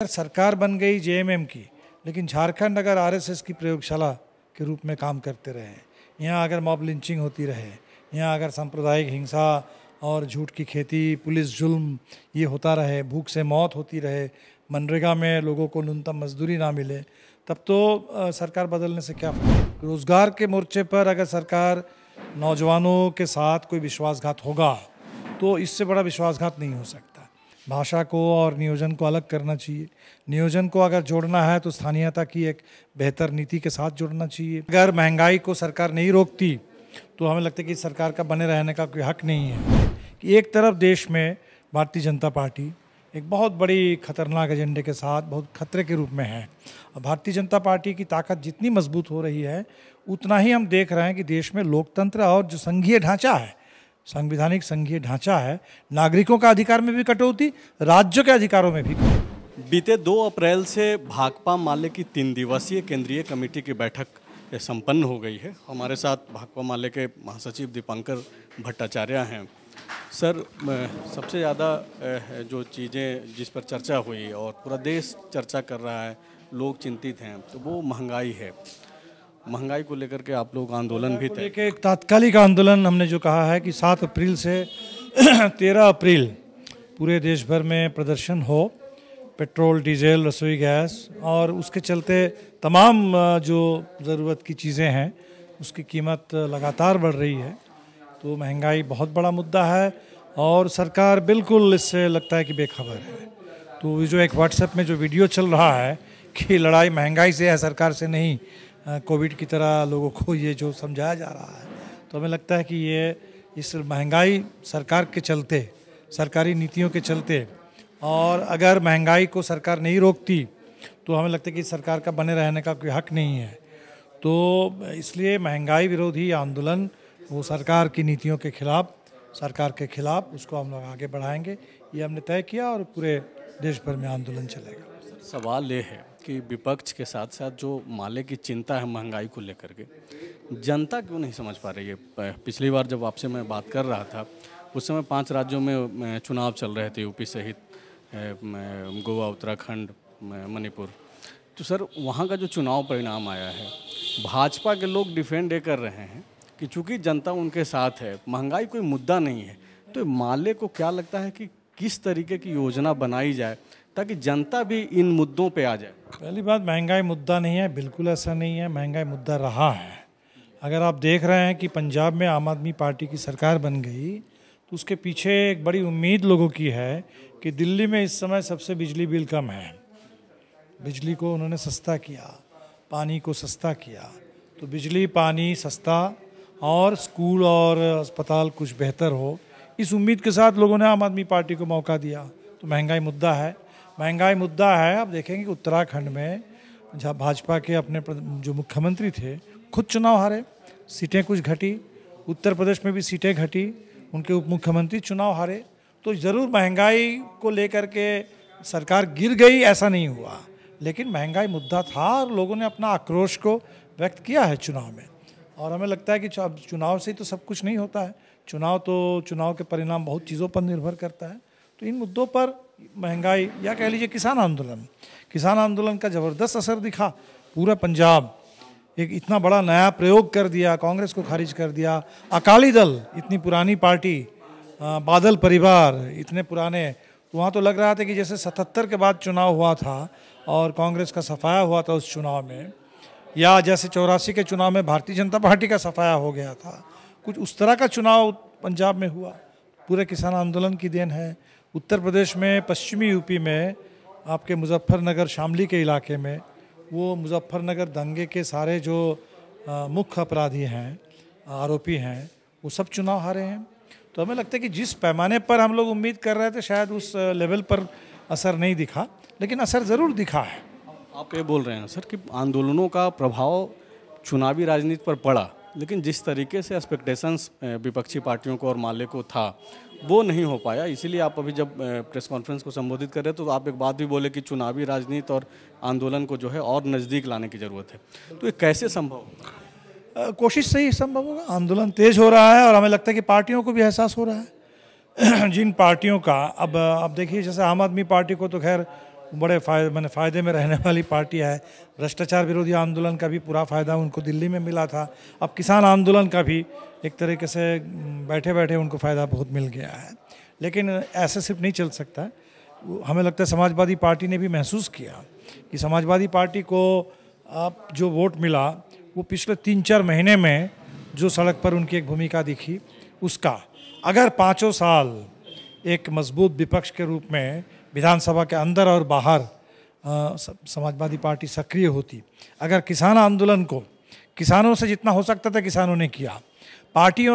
सरकार बन गई जेएमएम की, लेकिन झारखंड अगर आरएसएस की प्रयोगशाला के रूप में काम करते रहे, यहाँ अगर मॉब लिंचिंग होती रहे, यहाँ अगर सांप्रदायिक हिंसा और झूठ की खेती, पुलिस जुल्म ये होता रहे, भूख से मौत होती रहे, मनरेगा में लोगों को न्यूनतम मजदूरी ना मिले, तब तो सरकार बदलने से क्या फ़ायदा। रोज़गार के मोर्चे पर अगर सरकार नौजवानों के साथ कोई विश्वासघात होगा तो इससे बड़ा विश्वासघात नहीं हो सकता। भाषा को और नियोजन को अलग करना चाहिए। नियोजन को अगर जोड़ना है तो स्थानीयता की एक बेहतर नीति के साथ जोड़ना चाहिए। अगर महंगाई को सरकार नहीं रोकती तो हमें लगता है कि सरकार का बने रहने का कोई हक नहीं है। कि एक तरफ देश में भारतीय जनता पार्टी एक बहुत बड़ी खतरनाक एजेंडे के साथ बहुत खतरे के रूप में है। और भारतीय जनता पार्टी की ताकत जितनी मजबूत हो रही है उतना ही हम देख रहे हैं कि देश में लोकतंत्र और जो संघीय ढांचा है, संवैधानिक संघीय ढांचा है, नागरिकों का अधिकार में भी कटौती, राज्यों के अधिकारों में भी कटौती। बीते 2 अप्रैल से भाकपा माले की 3 दिवसीय केंद्रीय कमेटी की बैठक संपन्न हो गई है। हमारे साथ भाकपा माले के महासचिव दीपांकर भट्टाचार्य हैं। सर, सबसे ज़्यादा जो चीज़ें जिस पर चर्चा हुई और पूरा देश चर्चा कर रहा है, लोग चिंतित हैं, तो वो महंगाई है। महंगाई को लेकर के आप लोग आंदोलन भी थे। एक तात्कालिक आंदोलन हमने जो कहा है कि 7 अप्रैल से 13 अप्रैल पूरे देश भर में प्रदर्शन हो, पेट्रोल, डीजल, रसोई गैस और उसके चलते तमाम जो ज़रूरत की चीज़ें हैं उसकी कीमत लगातार बढ़ रही है। तो महंगाई बहुत बड़ा मुद्दा है और सरकार बिल्कुल इससे लगता है कि बेखबर है। तो जो एक व्हाट्सएप में जो वीडियो चल रहा है कि लड़ाई महंगाई से है, सरकार से नहीं, कोविड की तरह लोगों को ये जो समझाया जा रहा है, तो हमें लगता है कि ये इस महंगाई सरकार के चलते, सरकारी नीतियों के चलते, और अगर महंगाई को सरकार नहीं रोकती तो हमें लगता है कि सरकार का बने रहने का कोई हक नहीं है। तो इसलिए महंगाई विरोधी आंदोलन वो सरकार की नीतियों के खिलाफ, सरकार के खिलाफ, उसको हम लोग आगे बढ़ाएंगे, ये हमने तय किया और पूरे देश भर में आंदोलन चलेगा। सवाल ये है कि विपक्ष के साथ साथ जो माले की चिंता है महंगाई को लेकर के, जनता क्यों नहीं समझ पा रही है। पिछली बार जब आपसे मैं बात कर रहा था उस समय 5 राज्यों में चुनाव चल रहे थे, यूपी सहित गोवा, उत्तराखंड, मणिपुर। तो सर, वहाँ का जो चुनाव परिणाम आया है, भाजपा के लोग डिफेंड ये कर रहे हैं कि चूँकि जनता उनके साथ है, महंगाई कोई मुद्दा नहीं है। तो माले को क्या लगता है कि किस तरीके की योजना बनाई जाए ताकि जनता भी इन मुद्दों पे आ जाए। पहली बात, महंगाई मुद्दा नहीं है, बिल्कुल ऐसा नहीं है। महंगाई मुद्दा रहा है। अगर आप देख रहे हैं कि पंजाब में आम आदमी पार्टी की सरकार बन गई तो उसके पीछे एक बड़ी उम्मीद लोगों की है कि दिल्ली में इस समय सबसे बिजली बिल कम है। बिजली को उन्होंने सस्ता किया, पानी को सस्ता किया, तो बिजली पानी सस्ता और स्कूल और अस्पताल कुछ बेहतर हो, इस उम्मीद के साथ लोगों ने आम आदमी पार्टी को मौका दिया। तो महंगाई मुद्दा है, महंगाई मुद्दा है। आप देखेंगे कि उत्तराखंड में जहाँ भाजपा के अपने जो मुख्यमंत्री थे खुद चुनाव हारे, सीटें कुछ घटी। उत्तर प्रदेश में भी सीटें घटी, उनके उप मुख्यमंत्री चुनाव हारे। तो ज़रूर महंगाई को लेकर के सरकार गिर गई, ऐसा नहीं हुआ, लेकिन महंगाई मुद्दा था और लोगों ने अपना आक्रोश को व्यक्त किया है चुनाव में। और हमें लगता है कि चुनाव से तो सब कुछ नहीं होता है, चुनाव के परिणाम बहुत चीज़ों पर निर्भर करता है। तो इन मुद्दों पर महंगाई या कह लीजिए किसान आंदोलन का ज़बरदस्त असर दिखा। पूरा पंजाब एक इतना बड़ा नया प्रयोग कर दिया, कांग्रेस को खारिज कर दिया। अकाली दल, इतनी पुरानी पार्टी, बादल परिवार इतने पुराने, तो वहाँ तो लग रहा था कि जैसे 77 के बाद चुनाव हुआ था और कांग्रेस का सफाया हुआ था उस चुनाव में, या जैसे 84 के चुनाव में भारतीय जनता पार्टी का सफाया हो गया था, कुछ उस तरह का चुनाव पंजाब में हुआ। पूरे किसान आंदोलन की देन है। उत्तर प्रदेश में, पश्चिमी यूपी में, आपके मुजफ्फरनगर, शामली के इलाके में, वो मुजफ्फरनगर दंगे के सारे जो मुख्य अपराधी हैं, आरोपी हैं, वो सब चुनाव हारे हैं। तो हमें लगता है कि जिस पैमाने पर हम लोग उम्मीद कर रहे थे शायद उस लेवल पर असर नहीं दिखा, लेकिन असर ज़रूर दिखा है। आप ये बोल रहे हैं सर कि आंदोलनों का प्रभाव चुनावी राजनीति पर पड़ा, लेकिन जिस तरीके से एक्सपेक्टेशंस विपक्षी पार्टियों को और माले को था वो नहीं हो पाया। इसीलिए आप अभी जब प्रेस कॉन्फ्रेंस को संबोधित कर रहे थे तो आप एक बात भी बोले कि चुनावी राजनीति और आंदोलन को जो है और नज़दीक लाने की ज़रूरत है। तो ये कैसे संभव? कोशिश से ही संभव होगा। आंदोलन तेज हो रहा है और हमें लगता है कि पार्टियों को भी एहसास हो रहा है जिन पार्टियों का अब देखिए, जैसे आम आदमी पार्टी को तो खैर बड़े फ़ायदे में रहने वाली पार्टी है। भ्रष्टाचार विरोधी आंदोलन का भी पूरा फ़ायदा उनको दिल्ली में मिला था। अब किसान आंदोलन का भी एक तरीके से बैठे बैठे उनको फ़ायदा बहुत मिल गया है। लेकिन ऐसे सिर्फ नहीं चल सकता। हमें लगता है समाजवादी पार्टी ने भी महसूस किया कि समाजवादी पार्टी को अब जो वोट मिला वो पिछले 3-4 महीने में जो सड़क पर उनकी एक भूमिका दिखी, उसका अगर 5 साल एक मजबूत विपक्ष के रूप में विधानसभा के अंदर और बाहर समाजवादी पार्टी सक्रिय होती, अगर किसान आंदोलन को किसानों से जितना हो सकता था किसानों ने किया, पार्टी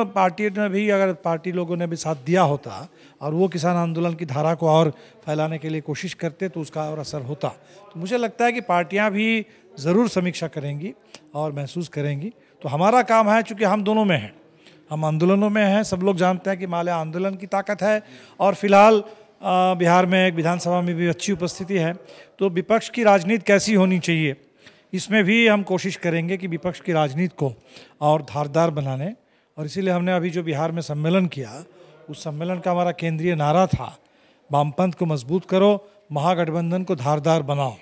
ने भी, अगर पार्टी लोगों ने भी साथ दिया होता और वो किसान आंदोलन की धारा को और फैलाने के लिए कोशिश करते तो उसका और असर होता। तो मुझे लगता है कि पार्टियां भी ज़रूर समीक्षा करेंगी और महसूस करेंगी। तो हमारा काम है, चूँकि हम दोनों में हैं, हम आंदोलनों में हैं, सब लोग जानते हैं कि माले आंदोलन की ताकत है और फिलहाल बिहार में एक विधानसभा में भी अच्छी उपस्थिति है। तो विपक्ष की राजनीति कैसी होनी चाहिए, इसमें भी हम कोशिश करेंगे कि विपक्ष की राजनीति को और धारदार बनाने। और इसीलिए हमने अभी जो बिहार में सम्मेलन किया, उस सम्मेलन का हमारा केंद्रीय नारा था, वामपंथ को मजबूत करो, महागठबंधन को धारदार बनाओ।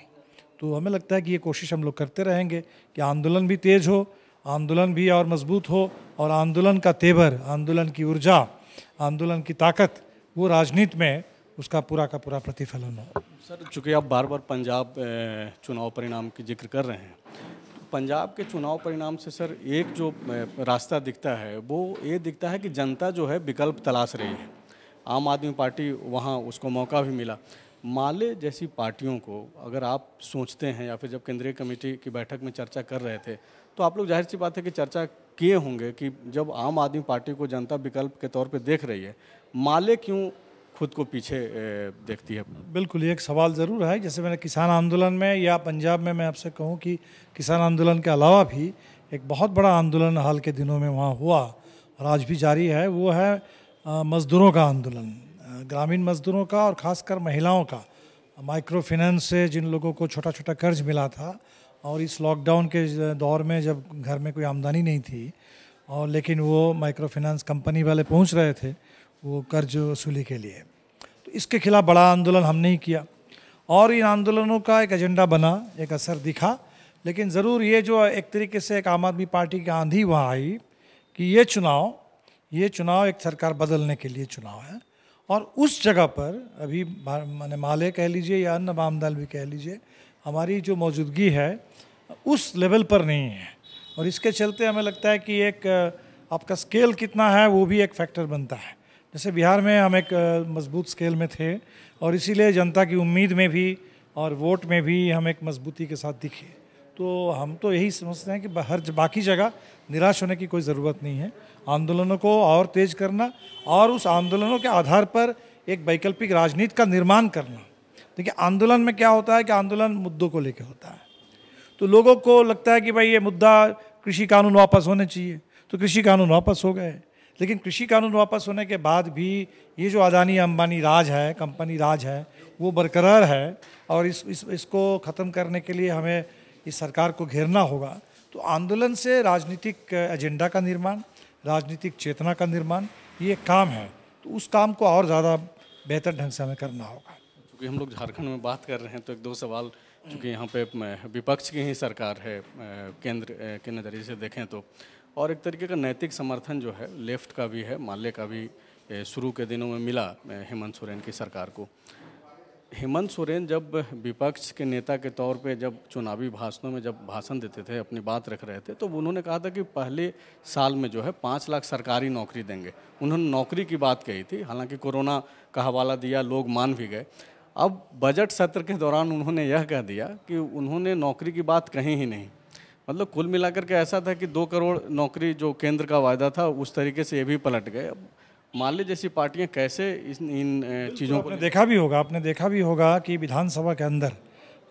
तो हमें लगता है कि ये कोशिश हम लोग करते रहेंगे कि आंदोलन भी तेज हो, आंदोलन भी और मजबूत हो, और आंदोलन का तेवर, आंदोलन की ऊर्जा, आंदोलन की ताकत, वो राजनीति में उसका पूरा का पूरा प्रतिफलन हो। सर, चूँकि आप बार बार पंजाब चुनाव परिणाम की जिक्र कर रहे हैं, पंजाब के चुनाव परिणाम से सर एक जो रास्ता दिखता है वो ये दिखता है कि जनता जो है विकल्प तलाश रही है। आम आदमी पार्टी वहाँ उसको मौका भी मिला। माले जैसी पार्टियों को अगर आप सोचते हैं, या फिर जब केंद्रीय कमेटी की बैठक में चर्चा कर रहे थे, तो आप लोग जाहिर सी बात है कि चर्चा किए होंगे कि जब आम आदमी पार्टी को जनता विकल्प के तौर पे देख रही है, माले क्यों खुद को पीछे देखती है? बिल्कुल, ये एक सवाल ज़रूर है। जैसे मैंने किसान आंदोलन में या पंजाब में मैं आपसे कहूँ कि किसान आंदोलन के अलावा भी एक बहुत बड़ा आंदोलन हाल के दिनों में वहाँ हुआ और आज भी जारी है, वो है मज़दूरों का आंदोलन, ग्रामीण मज़दूरों का और ख़ासकर महिलाओं का। माइक्रो फाइनेंस से जिन लोगों को छोटा छोटा कर्ज मिला था, और इस लॉकडाउन के दौर में जब घर में कोई आमदनी नहीं थी, और लेकिन वो माइक्रो फाइनेंस कंपनी वाले पहुंच रहे थे वो कर्ज वसूली के लिए, तो इसके खिलाफ बड़ा आंदोलन हमने ही किया और इन आंदोलनों का एक एजेंडा बना, एक असर दिखा। लेकिन ज़रूर ये जो एक तरीके से एक आम आदमी पार्टी की आंधी वहाँ आई कि ये चुनाव एक सरकार बदलने के लिए चुनाव है, और उस जगह पर अभी माने माले कह लीजिए या अन्य वाम दल भी कह लीजिए, हमारी जो मौजूदगी है उस लेवल पर नहीं है। और इसके चलते हमें लगता है कि एक आपका स्केल कितना है वो भी एक फैक्टर बनता है। जैसे बिहार में हम एक मजबूत स्केल में थे और इसीलिए जनता की उम्मीद में भी और वोट में भी हम एक मजबूती के साथ दिखे। तो हम तो यही समझते हैं कि हर बाकी जगह निराश होने की कोई ज़रूरत नहीं है, आंदोलनों को और तेज करना और उस आंदोलनों के आधार पर एक वैकल्पिक राजनीति का निर्माण करना। देखिए, आंदोलन में क्या होता है कि आंदोलन मुद्दों को लेकर होता है, तो लोगों को लगता है कि भाई ये मुद्दा कृषि कानून वापस होने चाहिए, तो कृषि कानून वापस हो गए। लेकिन कृषि कानून वापस होने के बाद भी ये जो अदानी अंबानी राज है, कंपनी राज है, वो बरकरार है और इसको ख़त्म करने के लिए हमें इस सरकार को घेरना होगा। तो आंदोलन से राजनीतिक एजेंडा का निर्माण, राजनीतिक चेतना का निर्माण, ये काम है। तो उस काम को और ज़्यादा बेहतर ढंग से हमें करना होगा। क्योंकि हम लोग झारखंड में बात कर रहे हैं तो एक दो सवाल, क्योंकि यहाँ पे विपक्ष की ही सरकार है केंद्र के नज़रिए से देखें तो, और एक तरीके का नैतिक समर्थन जो है लेफ्ट का भी है, माले का भी शुरू के दिनों में मिला हेमंत सोरेन की सरकार को। हेमंत सोरेन जब विपक्ष के नेता के तौर पे जब चुनावी भाषणों में जब भाषण देते थे, अपनी बात रख रहे थे, तो उन्होंने कहा था कि पहले साल में जो है 5 लाख सरकारी नौकरी देंगे। उन्होंने नौकरी की बात कही थी, हालांकि कोरोना का हवाला दिया, लोग मान भी गए। अब बजट सत्र के दौरान उन्होंने यह कह दिया कि उन्होंने नौकरी की बात कही ही नहीं। मतलब कुल मिलाकर के ऐसा था कि 2 करोड़ नौकरी जो केंद्र का वायदा था, उस तरीके से ये भी पलट गए। अब माले जैसी पार्टियां कैसे इन चीज़ों को आपने देखा भी होगा कि विधानसभा के अंदर,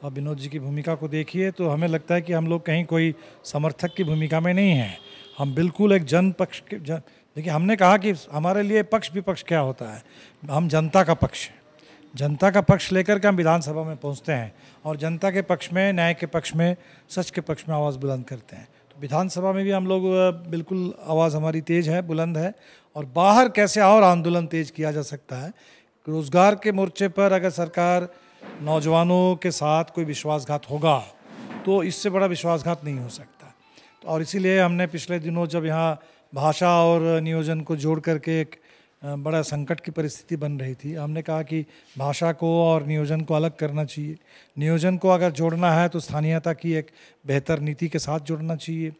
अब विनोद जी की भूमिका को देखिए तो हमें लगता है कि हम लोग कहीं कोई समर्थक की भूमिका में नहीं हैं। हम बिल्कुल एक जनपक्ष के देखिए, हमने कहा कि हमारे लिए पक्ष विपक्ष क्या होता है, हम जनता का पक्ष, जनता का पक्ष लेकर के हम विधानसभा में पहुंचते हैं और जनता के पक्ष में, न्याय के पक्ष में, सच के पक्ष में आवाज़ बुलंद करते हैं। तो विधानसभा में भी हम लोग बिल्कुल आवाज़ हमारी तेज़ है, बुलंद है। और बाहर कैसे और आंदोलन तेज किया जा सकता है, रोज़गार के मोर्चे पर अगर सरकार नौजवानों के साथ कोई विश्वासघात होगा तो इससे बड़ा विश्वासघात नहीं हो सकता। तो और इसीलिए हमने पिछले दिनों जब यहाँ भाषा और नियोजन को जोड़ करके एक बड़ा संकट की परिस्थिति बन रही थी, हमने कहा कि भाषा को और नियोजन को अलग करना चाहिए। नियोजन को अगर जोड़ना है तो स्थानीयता की एक बेहतर नीति के साथ जोड़ना चाहिए।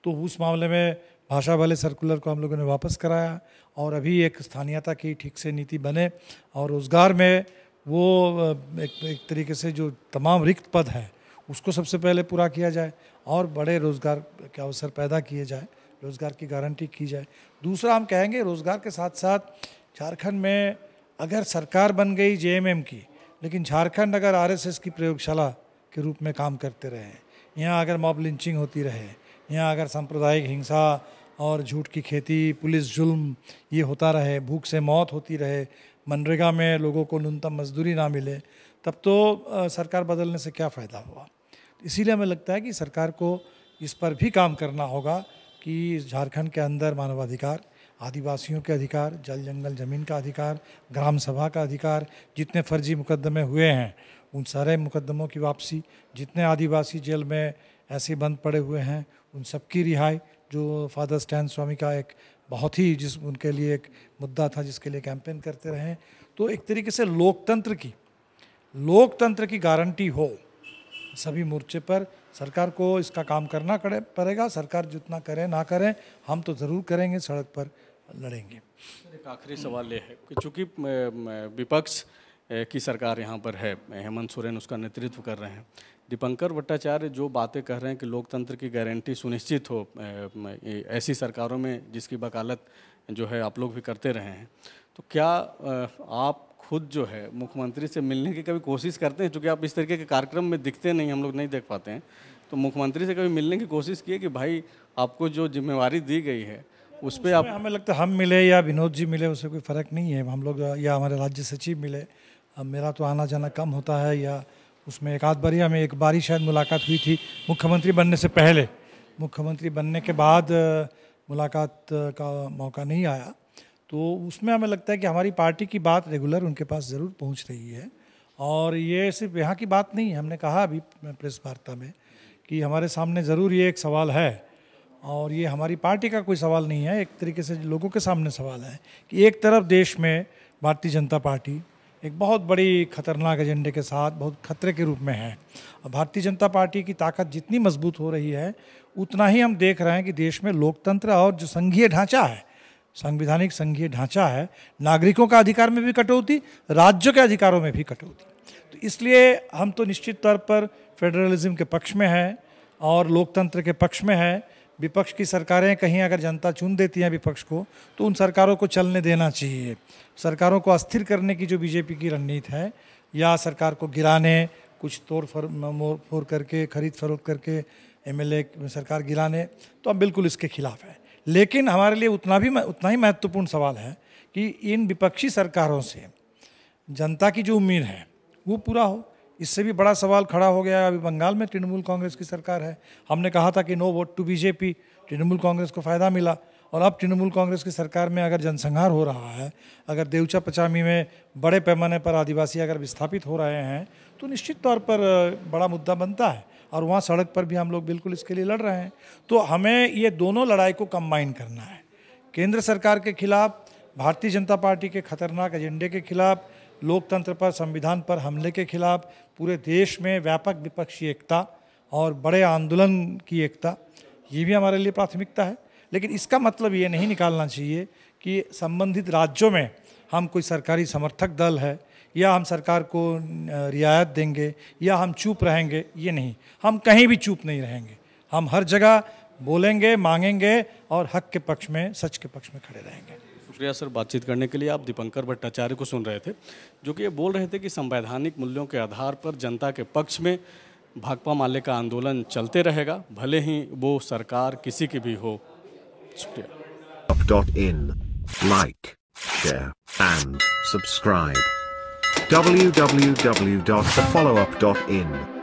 तो उस मामले में भाषा वाले सर्कुलर को हम लोगों ने वापस कराया और अभी एक स्थानीयता की ठीक से नीति बने और रोज़गार में वो एक तरीके से जो तमाम रिक्त पद हैं उसको सबसे पहले पूरा किया जाए और बड़े रोज़गार के अवसर पैदा किए जाए, रोज़गार की गारंटी की जाए। दूसरा हम कहेंगे रोज़गार के साथ साथ झारखंड में अगर सरकार बन गई जेएमएम की, लेकिन झारखंड अगर आरएसएस की प्रयोगशाला के रूप में काम करते रहे, यहाँ अगर मॉब लिंचिंग होती रहे, यहाँ अगर सांप्रदायिक हिंसा और झूठ की खेती, पुलिस जुल्म ये होता रहे, भूख से मौत होती रहे, मनरेगा में लोगों को न्यूनतम मजदूरी ना मिले, तब तो सरकार बदलने से क्या फ़ायदा हुआ। इसीलिए हमें लगता है कि सरकार को इस पर भी काम करना होगा कि झारखंड के अंदर मानवाधिकार, आदिवासियों के अधिकार, जल जंगल ज़मीन का अधिकार, ग्राम सभा का अधिकार, जितने फर्जी मुकदमे हुए हैं उन सारे मुकदमों की वापसी, जितने आदिवासी जेल में ऐसे बंद पड़े हुए हैं उन सबकी रिहाई, जो फादर स्टैन स्वामी का एक बहुत ही जिस उनके लिए एक मुद्दा था जिसके लिए कैंपेन करते रहे। तो एक तरीके से लोकतंत्र की गारंटी हो सभी मोर्चे पर। सरकार को इसका काम करना पड़ेगा। सरकार जितना करे ना करे, हम तो ज़रूर करेंगे, सड़क पर लड़ेंगे। एक आखिरी सवाल ये है कि चूँकि विपक्ष की सरकार यहाँ पर है, हेमंत सोरेन उसका नेतृत्व कर रहे हैं, दीपंकर भट्टाचार्य जो बातें कह रहे हैं कि लोकतंत्र की गारंटी सुनिश्चित हो ऐसी सरकारों में जिसकी वकालत जो है आप लोग भी करते रहे हैं, तो क्या आप खुद जो है मुख्यमंत्री से मिलने की कभी कोशिश करते हैं? चूँकि आप इस तरीके के कार्यक्रम में दिखते नहीं, हम लोग नहीं देख पाते हैं, तो मुख्यमंत्री से कभी मिलने की कोशिश की है कि भाई आपको जो जिम्मेवारी दी गई है उस पर आप? हमें लगता है हम मिले या विनोद जी मिले उससे कोई फ़र्क नहीं है। हम लोग या हमारे राज्य सचिव मिले, अब मेरा तो आना जाना कम होता है, या उसमें एक आध बारी हमें एक बारी शायद मुलाकात हुई थी मुख्यमंत्री बनने से पहले। मुख्यमंत्री बनने के बाद मुलाकात का मौका नहीं आया। तो उसमें हमें लगता है कि हमारी पार्टी की बात रेगुलर उनके पास ज़रूर पहुंच रही है। और ये सिर्फ यहाँ की बात नहीं है, हमने कहा अभी प्रेस वार्ता में कि हमारे सामने ज़रूर ये एक सवाल है और ये हमारी पार्टी का कोई सवाल नहीं है, एक तरीके से लोगों के सामने सवाल है कि एक तरफ देश में भारतीय जनता पार्टी एक बहुत बड़ी खतरनाक एजेंडे के साथ बहुत खतरे के रूप में है। और भारतीय जनता पार्टी की ताकत जितनी मजबूत हो रही है उतना ही हम देख रहे हैं कि देश में लोकतंत्र और जो संघीय ढांचा है, संवैधानिक संघीय ढांचा है, नागरिकों का अधिकार में भी कटौती, राज्यों के अधिकारों में भी कटौती। तो इसलिए हम तो निश्चित तौर पर फेडरलिज्म के पक्ष में हैं और लोकतंत्र के पक्ष में है। विपक्ष की सरकारें कहीं अगर जनता चुन देती हैं विपक्ष को, तो उन सरकारों को चलने देना चाहिए। सरकारों को अस्थिर करने की जो बीजेपी की रणनीति है, या सरकार को गिराने, कुछ तोड़ फोड़ करके, खरीद फरोख्त करके एमएलए सरकार गिराने, तो हम बिल्कुल इसके खिलाफ हैं। लेकिन हमारे लिए उतना ही महत्वपूर्ण सवाल है कि इन विपक्षी सरकारों से जनता की जो उम्मीद है वो पूरा हो। इससे भी बड़ा सवाल खड़ा हो गया। अभी बंगाल में तृणमूल कांग्रेस की सरकार है, हमने कहा था कि no vote to BJP, Trinamool Congress को फ़ायदा मिला। और अब तृणमूल कांग्रेस की सरकार में अगर जनसंहार हो रहा है, अगर देवचा पचामी में बड़े पैमाने पर आदिवासी अगर विस्थापित हो रहे हैं, तो निश्चित तौर पर बड़ा मुद्दा बनता है और वहाँ सड़क पर भी हम लोग बिल्कुल इसके लिए लड़ रहे हैं। तो हमें ये दोनों लड़ाई को कंबाइन करना है, केंद्र सरकार के खिलाफ, भारतीय जनता पार्टी के खतरनाक एजेंडे के खिलाफ, लोकतंत्र पर, संविधान पर हमले के खिलाफ, पूरे देश में व्यापक विपक्षी एकता और बड़े आंदोलन की एकता, ये भी हमारे लिए प्राथमिकता है। लेकिन इसका मतलब ये नहीं निकालना चाहिए कि संबंधित राज्यों में हम कोई सरकारी समर्थक दल है या हम सरकार को रियायत देंगे या हम चुप रहेंगे, ये नहीं। हम कहीं भी चुप नहीं रहेंगे, हम हर जगह बोलेंगे, मांगेंगे और हक के पक्ष में, सच के पक्ष में खड़े रहेंगे। शुक्रिया सर बातचीत करने के लिए। आप दीपंकर भट्टाचार्य को सुन रहे थे, जो कि ये बोल रहे थे कि संवैधानिक मूल्यों के आधार पर जनता के पक्ष में भाकपा माले का आंदोलन चलते रहेगा, भले ही वो सरकार किसी की भी हो। शुक्रिया। Like, share and subscribe. www.thefollowup.in